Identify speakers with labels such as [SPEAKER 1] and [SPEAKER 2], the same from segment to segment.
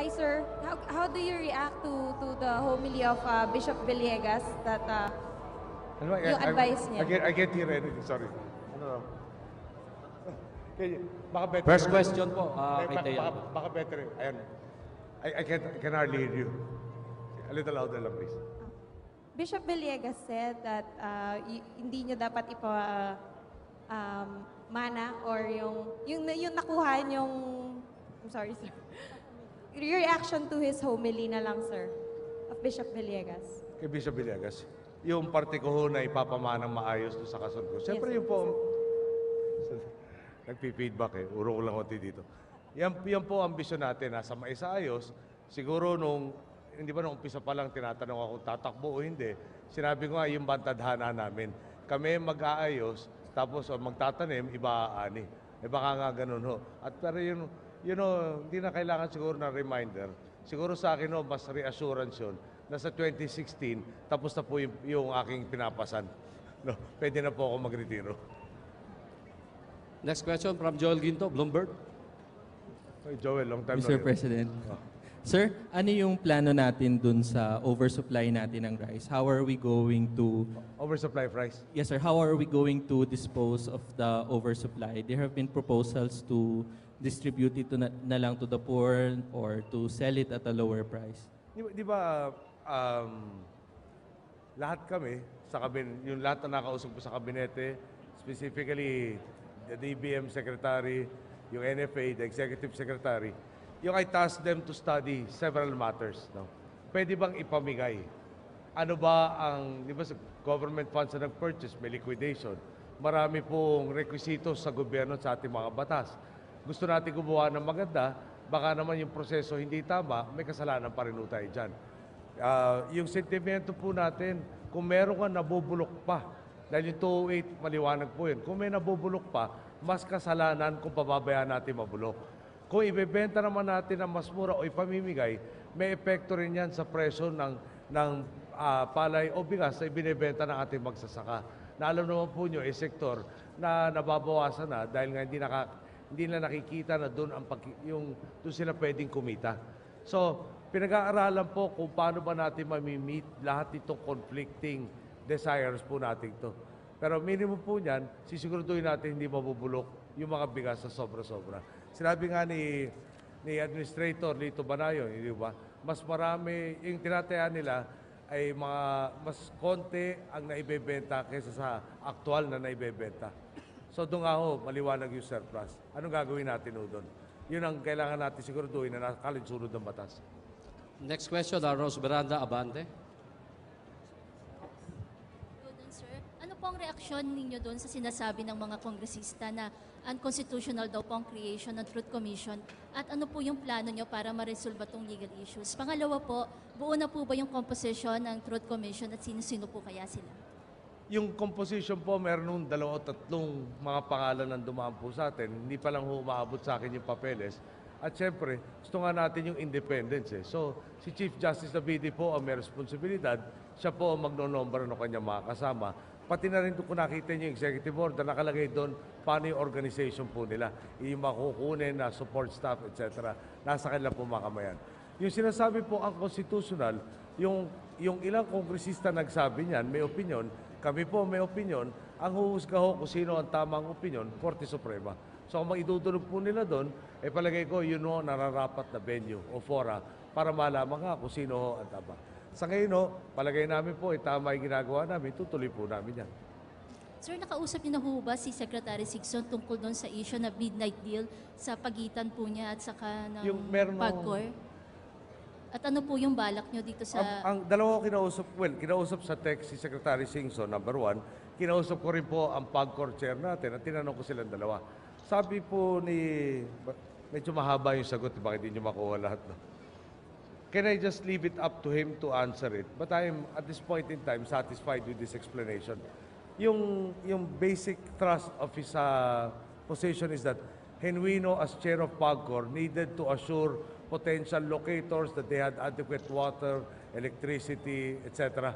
[SPEAKER 1] Hi, sir. How do you react to the homily of Bishop Villegas that
[SPEAKER 2] Ano,
[SPEAKER 1] yung advice niya?
[SPEAKER 2] I can't hear anything, sorry. Ano? Baka better.
[SPEAKER 3] First question po, kay Tia.
[SPEAKER 2] Baka better. Ayan. I can hardly hear you. A little louder lang, please.
[SPEAKER 1] Bishop Villegas said that hindi niyo dapat mana or yung nakuha yung I'm sorry, sir. Your reaction to his homily na lang, sir, of Bishop Villegas.
[SPEAKER 2] Kay Bishop Villegas, yung parte ko ho na ipapamanang maayos doon sa kasunod ko. Siyempre
[SPEAKER 1] Yes,
[SPEAKER 2] yung po, nagpi-feedback eh, uro ko lang konti dito. Yan po ang ambisyon natin, nasa maisaayos. Siguro hindi ba nung umpisa pa lang tinatanong ako kung tatakbo o hindi, sinabi ko nga yung bantadhana namin. Kami mag-aayos, tapos magtatanim, iba aani. Baka nga ganun ho. At pero hindi na kailangan siguro na reminder. Siguro sa akin mas reassurance yun na sa 2016, tapos na po yung aking pinapasan. No, pwede na po ako magretiro.
[SPEAKER 3] Next question from Joel Ginto, Bloomberg.
[SPEAKER 2] Hey, Joel, long time
[SPEAKER 4] Mr.
[SPEAKER 2] no
[SPEAKER 4] President. Sir, ano yung plano natin dun sa oversupply natin ng rice? How are we going to...
[SPEAKER 2] Oversupply of rice.
[SPEAKER 4] Yes, sir. How are we going to dispose of the oversupply? There have been proposals to distribute it na lang to the poor or to sell it at a lower price.
[SPEAKER 2] Di ba, lahat kami, yung lahat na nakausap ko sa kabinete, specifically the DBM Secretary, yung NFA, the Executive Secretary, yung I tasked them to study several matters. No? Pwede bang ipamigay? Ano ba di ba sa government funds na nag-purchase, may liquidation. Marami pong requisitos sa gobyerno sa ating mga batas. Gusto natin gumawa ng maganda, baka naman yung proseso hindi tama, may kasalanan pa rin tayo dyan. Yung sentimento po natin, kung meron ka nabubulok pa, dahil yung 208, maliwanag po yun, kung may nabubulok pa, mas kasalanan kung pababayaan natin mabulok. Kung ibebenta naman natin ng mas mura o ipamimigay, may epekto rin yan sa presyo ng palay o bigas na ibinebenta ng ating magsasaka. Na alam naman po nyo, sektor na nababawasan na dahil nga hindi na nakikita na doon doon sila pwedeng kumita. So, pinag-aaralan po kung paano ba natin mamimit lahat itong conflicting desires po natin ito. Pero minimum po niyan, sisiguraduhin natin hindi mabubulok yung mga bigas sa sobra-sobra. Sinabi nga ni Administrator Lito Banayon, hindi ba? Mas marami, yung tinataya nila ay mas konti ang naibebenta kaysa sa aktual na naibebenta. So doon nga ho, maliwanag yung surplus. Anong gagawin natin ho doon? Yun ang kailangan natin siguraduhin na nakalinsunod ng batas.
[SPEAKER 3] Next question, Rose Miranda, Abante.
[SPEAKER 5] Sir, ano po ang reaksyon ninyo doon sa sinasabi ng mga kongresista na unconstitutional daw po ang creation ng Truth Commission at ano po yung plano nyo para ma-resolve itong legal issues? Pangalawa po, buo na po ba yung composition ng Truth Commission at sino-sino po kaya sila?
[SPEAKER 2] Yung composition po, meron nung 2 o 3 mga pangalan ng dumaan po sa atin. Hindi pa lang umaabot sa akin yung papeles. At syempre, gusto nga natin yung independence. So, si Chief Justice Nabidi po ang may responsibilidad. Siya po ang magnonombra ng kanyang mga kasama. Pati na rin kung nakita niyo yung executive order, nakalagay doon paano yung organization po nila. Yung makukunin na support staff, etc. Nasa kanila po mga kamayan. Yung sinasabi po ang constitutional, yung ilang kongresista nagsabi niyan, may opinion, kami po may opinion, ang huhusga ho kung sino ang tamang opinion, Korte Suprema. So kung maidudulog po nila doon, palagay ko yun ho nararapat na venue o fora para malaman nga kung sino ho ang tama. Sa ngayon ho, palagay namin po, tama yung ginagawa namin, tutuloy po namin yan.
[SPEAKER 5] Sir, nakausap niyo na ho ba si Secretary Sixon tungkol doon sa issue na midnight deal sa pagitan po niya at saka ng PAGCOR? At ano po yung balak niyo dito sa...
[SPEAKER 2] Ang dalawa ko kinausap sa text si Secretary Singson, number 1. Kinausap ko rin po ang PAGCOR chair natin at tinanong ko silang dalawa. Sabi po medyo mahaba yung sagot, bakit hindi nyo makuha lahat, no? Can I just leave it up to him to answer it? But I am, at this point in time, satisfied with this explanation. Yung basic thrust of his position is that Genuino, as chair of PAGCOR, needed to assure potential locators that they had adequate water, electricity, etc.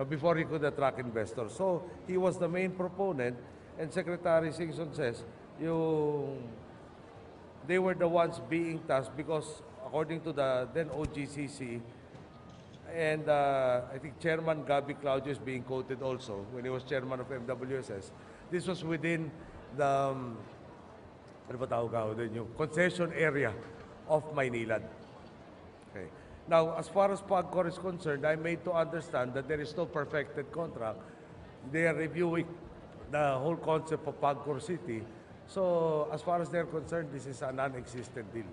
[SPEAKER 2] before he could attract investors. So, he was the main proponent, and Secretary Singson says, they were the ones being tasked because according to the then OGCC, and I think Chairman Gabi Claudio is being quoted also when he was chairman of MWSS. This was within the ano ba tawag ako dun, yung concession area of Maynilad. Okay. Now, as far as PAGCOR is concerned, I'm made to understand that there is no perfected contract. They are reviewing the whole concept of PAGCOR City. So, as far as they're concerned, this is a non-existent deal.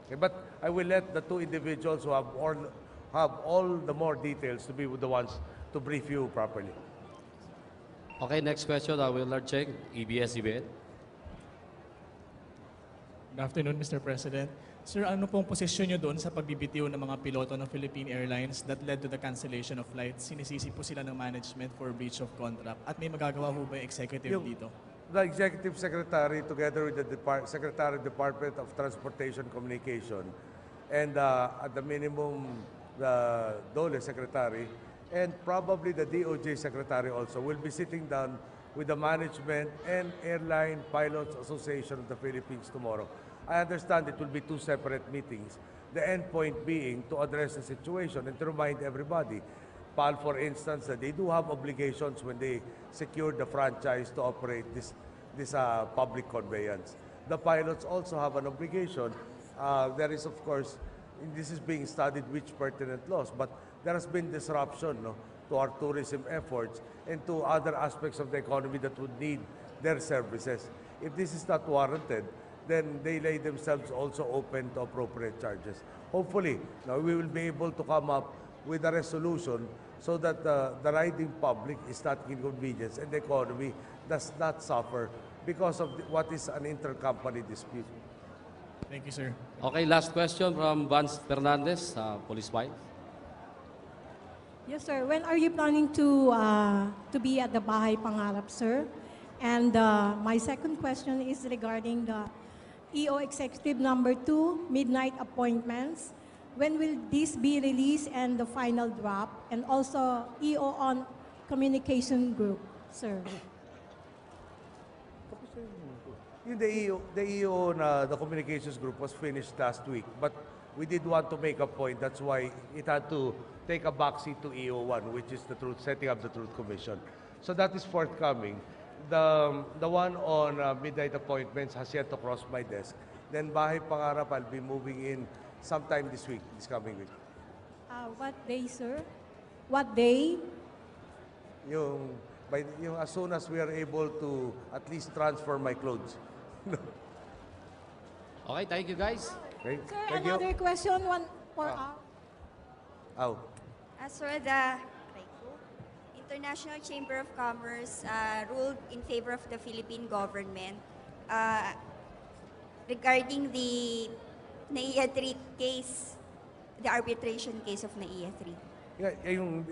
[SPEAKER 2] Okay, but I will let the two individuals who have all the more details to be the ones to brief you properly.
[SPEAKER 3] Okay, next question, Willard Cheng, ABS-CBN.
[SPEAKER 6] Good afternoon, Mr. President. Sir, ano pong posisyon nyo doon sa pagbibitiw ng mga piloto ng Philippine Airlines that led to the cancellation of flights? Sinisisi po sila ng management for breach of contract. At may magagawa po ba yung executive dito?
[SPEAKER 2] The Executive Secretary, together with the Secretary of Department of Transportation Communication, and at the minimum, the DOLE Secretary, and probably the DOJ Secretary also, will be sitting down with the management and Airline Pilots Association of the Philippines tomorrow. I understand it will be two separate meetings. The end point being to address the situation and to remind everybody, PAL, for instance, that they do have obligations when they secure the franchise to operate this public conveyance. The pilots also have an obligation. There is, of course, this is being studied which pertinent laws, but there has been disruption, no, to our tourism efforts and to other aspects of the economy that would need their services. If this is not warranted, then they lay themselves also open to appropriate charges. Hopefully, now we will be able to come up with a resolution so that the riding public is not inconvenienced and the economy does not suffer because of what is an intercompany dispute.
[SPEAKER 6] Thank you, sir.
[SPEAKER 3] Okay, last question from Vance Fernandez, Police File.
[SPEAKER 7] Yes, sir. When are you planning to be at the Bahay Pangarap, sir? And my second question is regarding the EO Executive Number 2 midnight appointments. When will this be released and the final draft? And also EO on Communication Group, sir.
[SPEAKER 2] The EO the communications group was finished last week, but we did want to make a point. That's why it had to take a backseat to EO1, which is the setting up the Truth Commission. So that is forthcoming. The one on midnight appointments has yet to cross my desk. Then Bahay Pangarap, I'll be moving in sometime this coming week.
[SPEAKER 7] What day, sir? What day?
[SPEAKER 2] Yung as soon as we are able to at least transfer my clothes.
[SPEAKER 3] Okay, thank you guys.
[SPEAKER 2] Okay?
[SPEAKER 7] Sir,
[SPEAKER 2] Thank you.
[SPEAKER 7] another question, one for
[SPEAKER 2] Ow.
[SPEAKER 8] As for the International Chamber of Commerce ruled in favor of the Philippine government regarding the NAIA 3 case, the arbitration case of NAIA 3.
[SPEAKER 2] Yeah,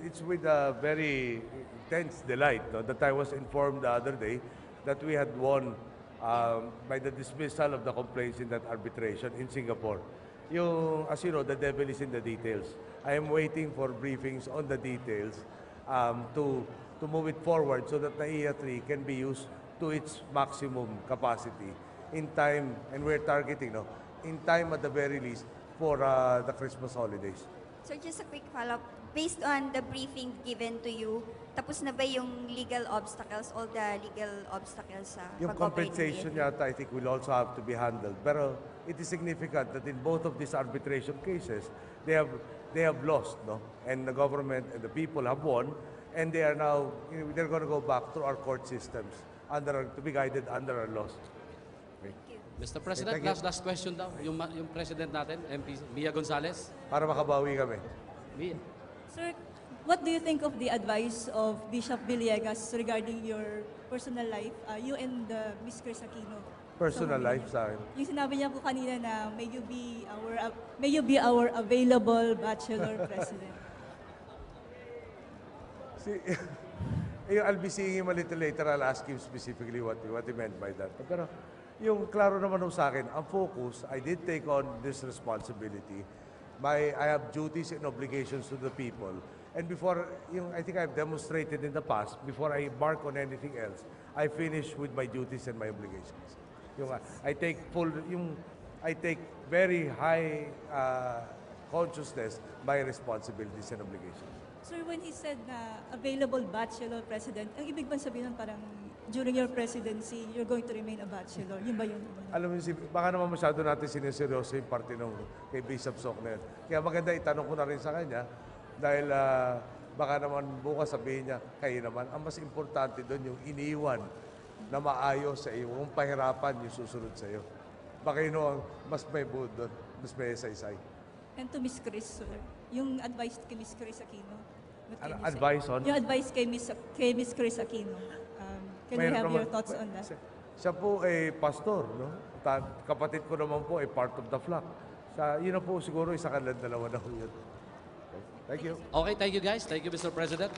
[SPEAKER 2] it's with a very intense delight that I was informed the other day that we had won by the dismissal of the complaints in that arbitration in Singapore. As you know, the devil is in the details. I am waiting for briefings on the details to move it forward so that NAIA 3 can be used to its maximum capacity in time, and we're targeting, in time at the very least, for the Christmas holidays.
[SPEAKER 8] So just a quick follow-up. Based on the briefing given to you, tapos na ba yung legal obstacles, all the legal obstacles sa
[SPEAKER 2] Yung
[SPEAKER 8] pag-operate ng
[SPEAKER 2] compensation
[SPEAKER 8] NAIA 3?
[SPEAKER 2] yata, I think, will also have to be handled. Pero it is significant that in both of these arbitration cases, they have lost, and the government and the people have won, and they are now, they're going to go back to our court systems to be guided under our laws.
[SPEAKER 3] Mr. President,
[SPEAKER 2] thank you.
[SPEAKER 3] last question daw. Yung President natin, MP Mia Gonzalez.
[SPEAKER 2] Para makabawi kami.
[SPEAKER 3] Mia.
[SPEAKER 9] Sir, what do you think of the advice of Bishop Villegas regarding your personal life, you and Miss Chris Aquino?
[SPEAKER 2] Personal life sa akin.
[SPEAKER 9] Yung sinabi niya po kanina na may you be our available bachelor president.
[SPEAKER 2] I'll be seeing him a little later. I'll ask him specifically what he meant by that. Pero yung klaro naman sa akin, ang focus, I did take on this responsibility. I have duties and obligations to the people. And before, I think I've demonstrated in the past, before I embark on anything else, I finish with my duties and my obligations. I take full, I take very high consciousness my responsibilities and obligations.
[SPEAKER 9] Sir, when he said na available bachelor president, ang ibig bang sabihin nun parang during your presidency, you're going to remain a bachelor? Yun ba yun?
[SPEAKER 2] Alam mo, baka naman masyado natin sineseryoso yung parte nung kay Bishop Sok na yun. Kaya maganda itanong ko na rin sa kanya dahil baka naman bukas sabihin niya, kayo naman, ang mas importante doon yung iniwan na maayos sa iyo, kung pahirapan yung susunod sa iyo. Baka yun ang mas may buod doon, mas may saysay.
[SPEAKER 9] And to Miss Chris, sir, yung advice kay Miss Chris Aquino. what can you say?
[SPEAKER 2] Advice on?
[SPEAKER 9] Yung advice kay Miss Chris Aquino. Can you have your thoughts on that?
[SPEAKER 2] Siya po ay pastor, no? Kapatid ko naman po ay part of the flock. Yun na po siguro isa kanilang dalawa na ho yun. Thank you.
[SPEAKER 3] Okay, thank you guys. Thank you, Mr. President.